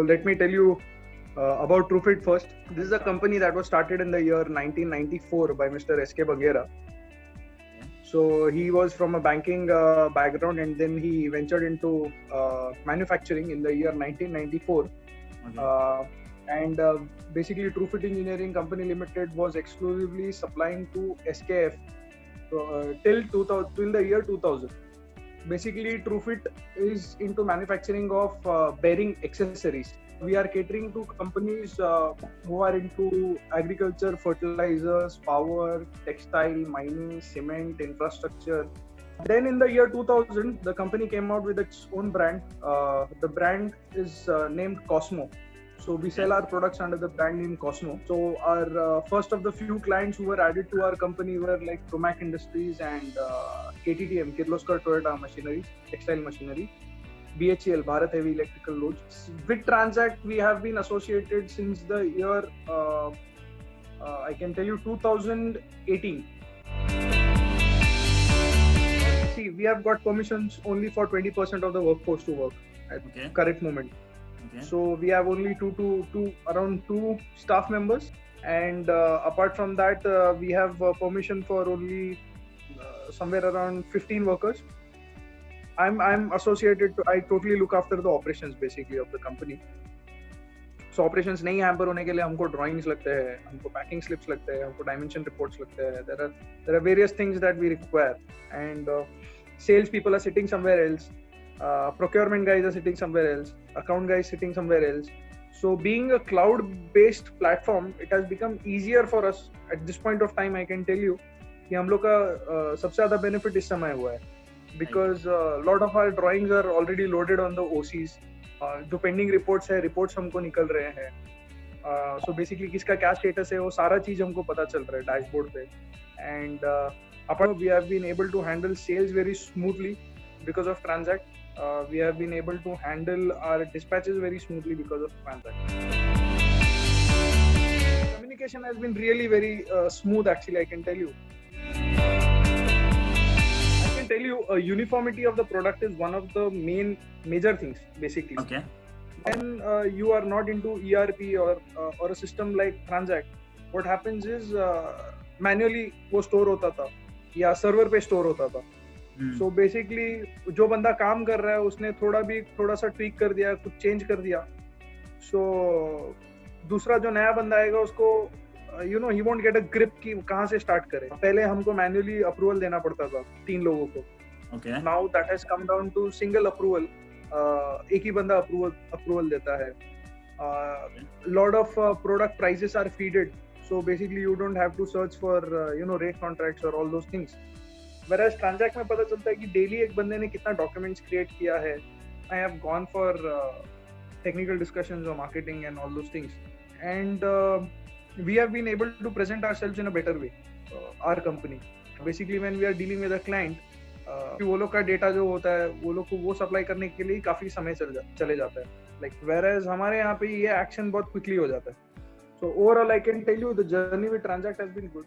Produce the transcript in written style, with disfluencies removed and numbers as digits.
let me tell you about TrueFit first. This is a company that was started in the year 1994 by Mr. S.K. Baghera. So he was from a banking background, and then he ventured into manufacturing in the year 1994. And basically TrueFit Engineering Company Limited was exclusively supplying to SKF till the year 2000. Basically TrueFit is into manufacturing of bearing accessories. We are catering to companies who are into agriculture, fertilizers, power, textile, mining, cement, infrastructure. Then in the year 2000, the company came out with its own brand. The brand is named Cosmo. So we sell our products under the brand name Cosmo. So our first of the few clients who were added to our company were like Tomac Industries and KTTM, Kirloskar Toyota Machinery, textile machinery. BHEL, Bharat Heavy Electrical Loads. With Transact, we have been associated since the year, I can tell you, 2018. See, we have got permissions only for 20% of the workforce to work at current moment. So we have only around two staff members, and apart from that, we have permission for only somewhere around 15 workers. I'm associated to, I totally look after the operations basically of the company. So operations नहीं hamper होने के लिए हमको drawings लगते हैं, हमको packing slips लगते हैं, हमको dimension reports लगते हैं. There are various things that we require, and sales people are sitting somewhere else, procurement guys are sitting somewhere else, account guys sitting somewhere else. So being a cloud-based platform, it has become easier for us at this point of time. I can tell you कि हम लोग का सबसे ज़्यादा benefit इस समय हुआ है. Because a lot of our drawings are already loaded on the OCs. जो pending reports है, reports हमको निकल रहे हैं. So basically किसका क्या status है, वो सारा चीज हमको पता चल रहा है dashboard पे. And apart we have been able to handle sales very smoothly because of Transact. We have been able to handle our dispatches very smoothly because of Transact. Communication has been really very smooth actually, I can tell you. Tell you, uniformity of the product is one of the major things basically. When you are not into ERP or a system like Transact, what happens is manually वो store होता था या server पे store होता था. So basically जो बंदा काम कर रहा है उसने थोड़ा सा tweak कर दिया, कुछ change कर दिया. So दूसरा जो नया बंदा आएगा उसको he won't get a grip कि कहाँ से start करें. पहले हमको manually approval देना पड़ता था 3 लोगों को. Now that has come down to single approval. एक ही बंदा approval देता है. Lot of product prices are feeded. So basically you don't have to search for rate contracts or all those things. Whereas Transact में पता चलता है कि daily एक बंदे ने कितना documents create किया है. I have gone for technical discussions on marketing and all those things. And we have been able to present ourselves in a better way, our company. Basically, when we are dealing with a client, वो लोग का data जो होता है, वो लोग को वो supply करने के लिए काफी समय चले जाता है. Like whereas हमारे यहाँ पे ये action बहुत quickly हो जाता है. So overall, I can tell you the journey with Transact has been good.